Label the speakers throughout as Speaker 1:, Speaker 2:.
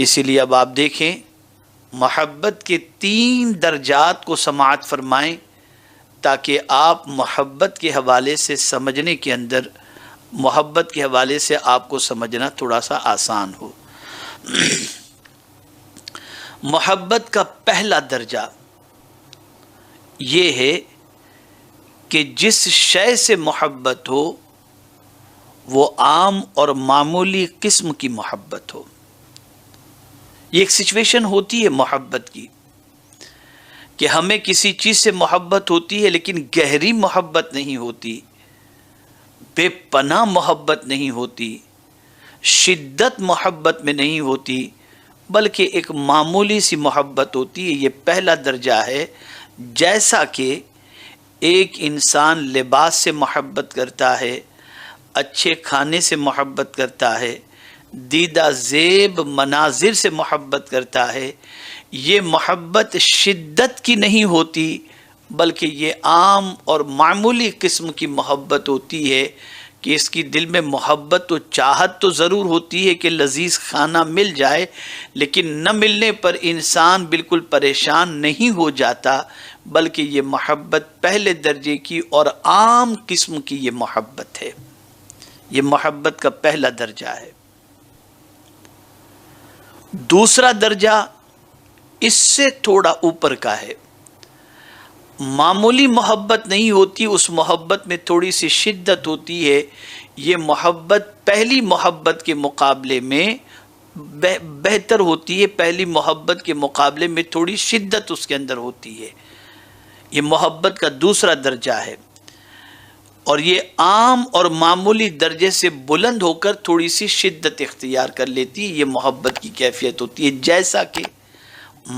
Speaker 1: اسی لیے اب آپ دیکھیں محبت کے 3 درجات کو سماعت فرمائیں تاکہ آپ محبت کے حوالے سے سمجھنے کے اندر، محبت کے حوالے سے آپ کو سمجھنا تھوڑا سا آسان ہو۔ محبت کا پہلا درجہ یہ ہے کہ جس شے سے محبت ہو وہ عام اور معمولی قسم کی محبت ہو۔ یہ ایک سچویشن ہوتی ہے محبت کی کہ ہمیں کسی چیز سے محبت ہوتی ہے لیکن گہری محبت نہیں ہوتی، بے پناہ محبت نہیں ہوتی، شدت محبت میں نہیں ہوتی، بلکہ ایک معمولی سی محبت ہوتی ہے۔ یہ پہلا درجہ ہے۔ جیسا کہ ایک انسان لباس سے محبت کرتا ہے، اچھے کھانے سے محبت کرتا ہے، دیدہ زیب مناظر سے محبت کرتا ہے، یہ محبت شدت کی نہیں ہوتی بلکہ یہ عام اور معمولی قسم کی محبت ہوتی ہے کہ اس کی دل میں محبت و چاہت تو ضرور ہوتی ہے کہ لذیذ کھانا مل جائے، لیکن نہ ملنے پر انسان بالکل پریشان نہیں ہو جاتا، بلکہ یہ محبت پہلے درجے کی اور عام قسم کی یہ محبت ہے۔ یہ محبت کا پہلا درجہ ہے۔ دوسرا درجہ اس سے تھوڑا اوپر کا ہے۔ معمولی محبت نہیں ہوتی، اس محبت میں تھوڑی سی شدت ہوتی ہے۔ یہ محبت پہلی محبت کے مقابلے میں بہتر ہوتی ہے، پہلی محبت کے مقابلے میں تھوڑی شدت اس کے اندر ہوتی ہے۔ یہ محبت کا دوسرا درجہ ہے، اور یہ عام اور معمولی درجے سے بلند ہو کر تھوڑی سی شدت اختیار کر لیتی ہے۔ یہ محبت کی کیفیت ہوتی ہے، جیسا کہ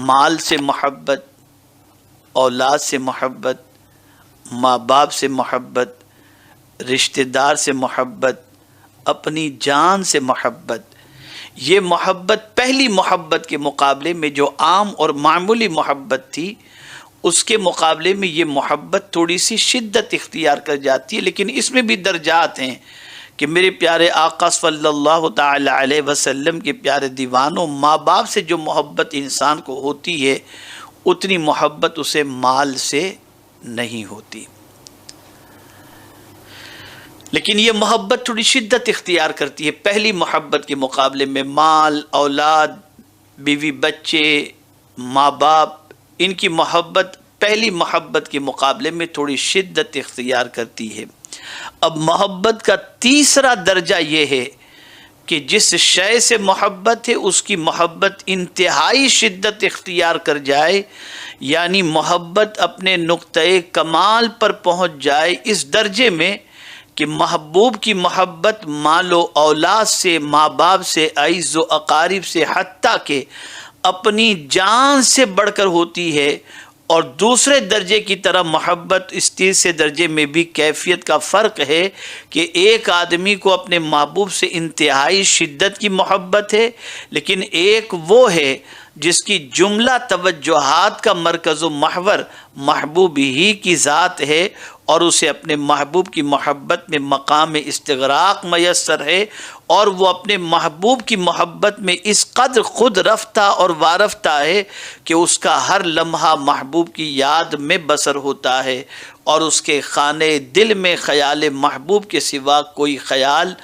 Speaker 1: مال سے محبت، اولاد سے محبت، ماں باپ سے محبت، رشتہ دار سے محبت، اپنی جان سے محبت۔ یہ محبت پہلی محبت کے مقابلے میں جو عام اور معمولی محبت تھی، اس کے مقابلے میں یہ محبت تھوڑی سی شدت اختیار کر جاتی ہے، لیکن اس میں بھی درجات ہیں کہ میرے پیارے آقا صلی اللہ تعالی علیہ وسلم کے پیارے دیوانوں، ماں باپ سے جو محبت انسان کو ہوتی ہے اتنی محبت اسے مال سے نہیں ہوتی، لیکن یہ محبت تھوڑی شدت اختیار کرتی ہے پہلی محبت کے مقابلے میں۔ مال، اولاد، بیوی بچے، ماں باپ، ان کی محبت پہلی محبت کے مقابلے میں تھوڑی شدت اختیار کرتی ہے۔ اب محبت کا تیسرا درجہ یہ ہے کہ جس شے سے محبت ہے اس کی محبت انتہائی شدت اختیار کر جائے، یعنی محبت اپنے نقطۂ کمال پر پہنچ جائے اس درجے میں کہ محبوب کی محبت مال و اولاد سے، ماں باپ سے، عزیز و اقارب سے، حتیٰ کہ اپنی جان سے بڑھ کر ہوتی ہے۔ اور دوسرے درجے کی طرح محبت اس تیسرے درجے میں بھی کیفیت کا فرق ہے کہ ایک آدمی کو اپنے محبوب سے انتہائی شدت کی محبت ہے، لیکن ایک وہ ہے جس کی جملہ توجہات کا مرکز و محور محبوب ہی کی ذات ہے، اور اسے اپنے محبوب کی محبت میں مقام استغراق میسر ہے، اور وہ اپنے محبوب کی محبت میں اس قدر خود رفتہ اور وارفتہ ہے کہ اس کا ہر لمحہ محبوب کی یاد میں بسر ہوتا ہے، اور اس کے خانے دل میں خیال محبوب کے سوا کوئی خیال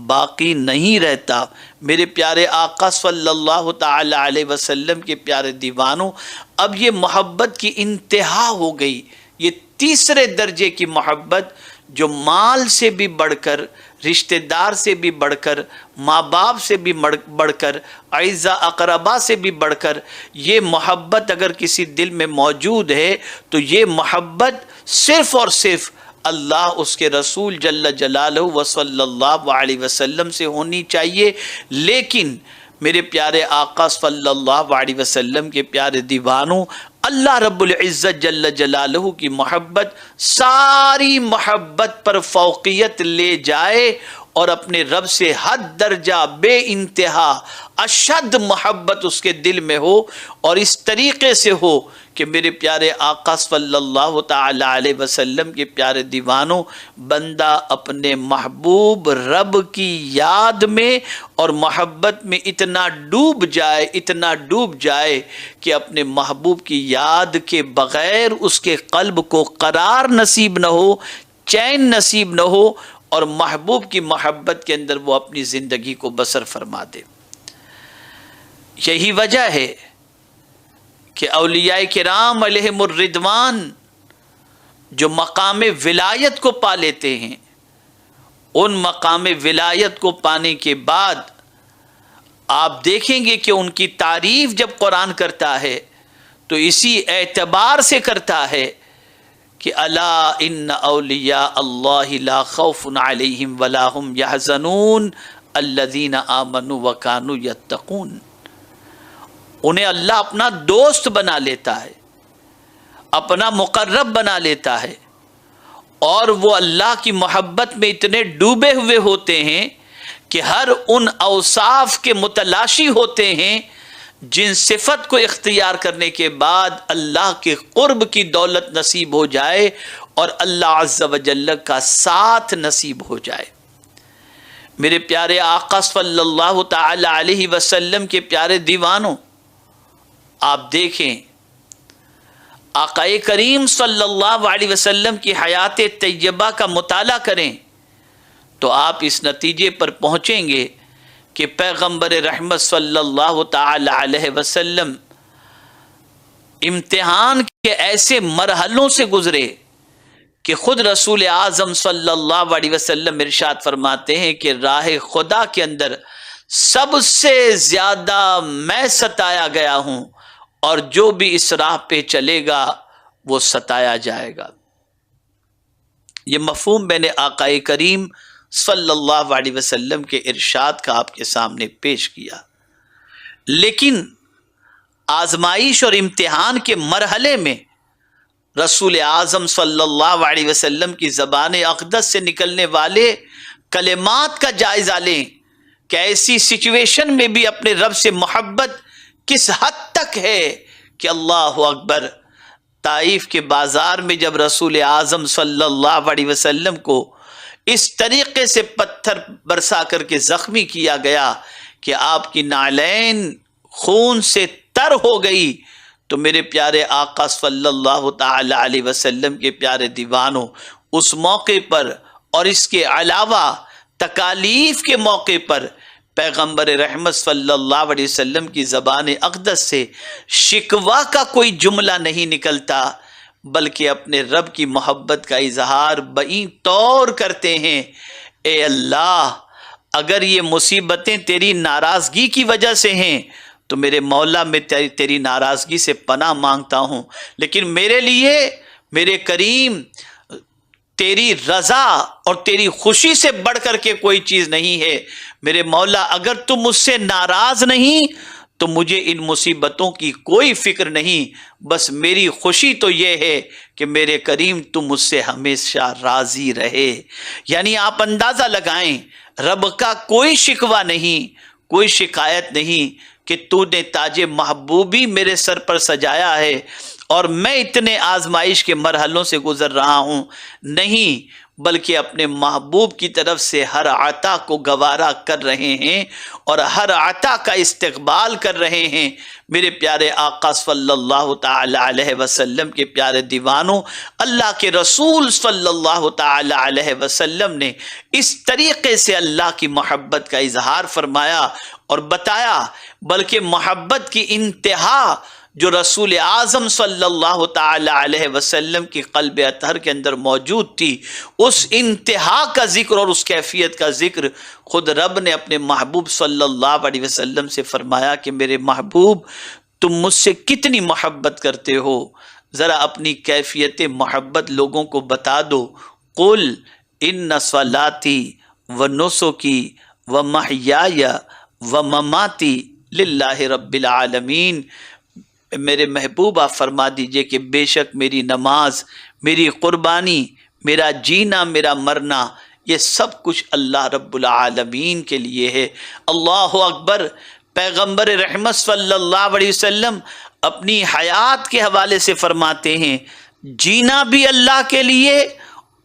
Speaker 1: باقی نہیں رہتا۔ میرے پیارے آقا صلی اللہ تعالی علیہ وسلم کے پیارے دیوانوں، اب یہ محبت کی انتہا ہو گئی، یہ تیسرے درجے کی محبت جو مال سے بھی بڑھ کر، رشتہ دار سے بھی بڑھ کر، ماں باپ سے بھی بڑھ کر، اعزا اقربا سے بھی بڑھ کر، یہ محبت اگر کسی دل میں موجود ہے تو یہ محبت صرف اور صرف اللہ، اس کے رسول جل جلالہ و صلی اللہ علیہ وسلم سے ہونی چاہیے۔ لیکن میرے پیارے آقا صلی اللہ علیہ وسلم کے پیارے دیوانوں، اللہ رب العزت جل جلالہ کی محبت ساری محبت پر فوقیت لے جائے اور اپنے رب سے حد درجہ بے انتہا اشد محبت اس کے دل میں ہو، اور اس طریقے سے ہو کہ میرے پیارے آقا صلی اللہ تعالی علیہ وسلم کے پیارے دیوانوں، بندہ اپنے محبوب رب کی یاد میں اور محبت میں اتنا ڈوب جائے کہ اپنے محبوب کی یاد کے بغیر اس کے قلب کو قرار نصیب نہ ہو، چین نصیب نہ ہو، اور محبوب کی محبت کے اندر وہ اپنی زندگی کو بسر فرما دے۔ یہی وجہ ہے کہ اولیاء کرام علیہم الرضوان جو مقام ولایت کو پا لیتے ہیں، ان مقام ولایت کو پانے کے بعد آپ دیکھیں گے کہ ان کی تعریف جب قرآن کرتا ہے تو اسی اعتبار سے کرتا ہے کہ الا ان اولیاء اللہ لا خوف علیہم ولا هم یحزنون الذین آمنوا وکانوا یتقون۔ انہیں اللہ اپنا دوست بنا لیتا ہے، اپنا مقرب بنا لیتا ہے، اور وہ اللہ کی محبت میں اتنے ڈوبے ہوئے ہوتے ہیں کہ ہر ان اوصاف کے متلاشی ہوتے ہیں جن صفت کو اختیار کرنے کے بعد اللہ کے قرب کی دولت نصیب ہو جائے اور اللہ عز و جل کا ساتھ نصیب ہو جائے۔ میرے پیارے آقا صلی اللہ تعالی علیہ وسلم کے پیارے دیوانوں، آپ دیکھیں آقا کریم صلی اللہ علیہ وسلم کی حیات طیبہ کا مطالعہ کریں تو آپ اس نتیجے پر پہنچیں گے کہ پیغمبر رحمت صلی اللہ تعالی علیہ وسلم امتحان کے ایسے مرحلوں سے گزرے کہ خود رسول اعظم صلی اللہ علیہ وسلم ارشاد فرماتے ہیں کہ راہ خدا کے اندر سب سے زیادہ میں ستایا گیا ہوں، اور جو بھی اس راہ پہ چلے گا وہ ستایا جائے گا۔ یہ مفہوم میں نے آقا کریم صلی اللہ علیہ وسلم کے ارشاد کا آپ کے سامنے پیش کیا، لیکن آزمائش اور امتحان کے مرحلے میں رسول اعظم صلی اللہ علیہ وسلم کی زبان اقدس سے نکلنے والے کلمات کا جائزہ لیں کہ ایسی سچویشن میں بھی اپنے رب سے محبت کس حد تک ہے کہ اللہ اکبر، طائف کے بازار میں جب رسول اعظم صلی اللہ علیہ وسلم کو اس طریقے سے پتھر برسا کر کے زخمی کیا گیا کہ آپ کی نعلین خون سے تر ہو گئی، تو میرے پیارے آقا صلی اللہ تعالی علیہ وسلم کے پیارے دیوانوں، اس موقع پر اور اس کے علاوہ تکالیف کے موقع پر پیغمبر رحمت صلی اللہ علیہ وسلم کی زبان اقدس سے شکوہ کا کوئی جملہ نہیں نکلتا، بلکہ اپنے رب کی محبت کا اظہار بئی طور کرتے ہیں۔ اے اللہ، اگر یہ مصیبتیں تیری ناراضگی کی وجہ سے ہیں تو میرے مولا میں تیری ناراضگی سے پناہ مانگتا ہوں، لیکن میرے لیے میرے کریم تیری رضا اور تیری خوشی سے بڑھ کر کے کوئی چیز نہیں ہے۔ میرے مولا، اگر تم مجھ سے ناراض نہیں تو مجھے ان مصیبتوں کی کوئی فکر نہیں، بس میری خوشی تو یہ ہے کہ میرے کریم تم مجھ سے ہمیشہ راضی رہے۔ یعنی آپ اندازہ لگائیں، رب کا کوئی شکوہ نہیں، کوئی شکایت نہیں کہ تو نے تاج محبوبی میرے سر پر سجایا ہے اور میں اتنے آزمائش کے مرحلوں سے گزر رہا ہوں، نہیں، بلکہ اپنے محبوب کی طرف سے ہر عطا کو گوارا کر رہے ہیں اور ہر عطا کا استقبال کر رہے ہیں۔ میرے پیارے آقا صلی اللہ تعالی علیہ وسلم کے پیارے دیوانوں، اللہ کے رسول صلی اللہ تعالی علیہ وسلم نے اس طریقے سے اللہ کی محبت کا اظہار فرمایا اور بتایا، بلکہ محبت کی انتہا جو رسول اعظم صلی اللہ تعالی علیہ وسلم کی قلب اطہر کے اندر موجود تھی، اس انتہا کا ذکر اور اس کیفیت کا ذکر خود رب نے اپنے محبوب صلی اللہ علیہ وسلم سے فرمایا کہ میرے محبوب، تم مجھ سے کتنی محبت کرتے ہو، ذرا اپنی کیفیت محبت لوگوں کو بتا دو۔ قل ان صلاتی و نسکی و محیای و مماتی للہ رب العالمین۔ میرے محبوب آپ فرما دیجئے کہ بے شک میری نماز، میری قربانی، میرا جینا، میرا مرنا، یہ سب کچھ اللہ رب العالمین کے لیے ہے۔ اللہ اکبر۔ پیغمبر رحمت صلی اللہ علیہ وسلم اپنی حیات کے حوالے سے فرماتے ہیں جینا بھی اللہ کے لیے،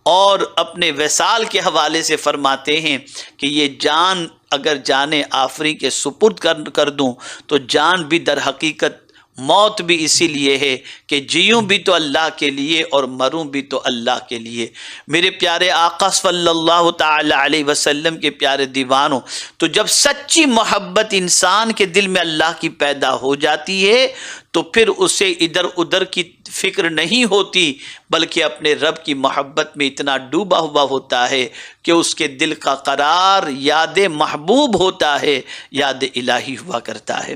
Speaker 1: اور اپنے وصال کے حوالے سے فرماتے ہیں کہ یہ جان اگر جان آفری کے سپرد کر دوں تو جان بھی در حقیقت موت بھی اسی لیے ہے کہ جیوں بھی تو اللہ کے لیے اور مروں بھی تو اللہ کے لیے۔ میرے پیارے آقا صلی اللہ تعالی علیہ وسلم کے پیارے دیوانوں، تو جب سچی محبت انسان کے دل میں اللہ کی پیدا ہو جاتی ہے تو پھر اسے ادھر ادھر کی فکر نہیں ہوتی، بلکہ اپنے رب کی محبت میں اتنا ڈوبا ہوا ہوتا ہے کہ اس کے دل کا قرار یاد محبوب ہوتا ہے، یاد الہی ہوا کرتا ہے۔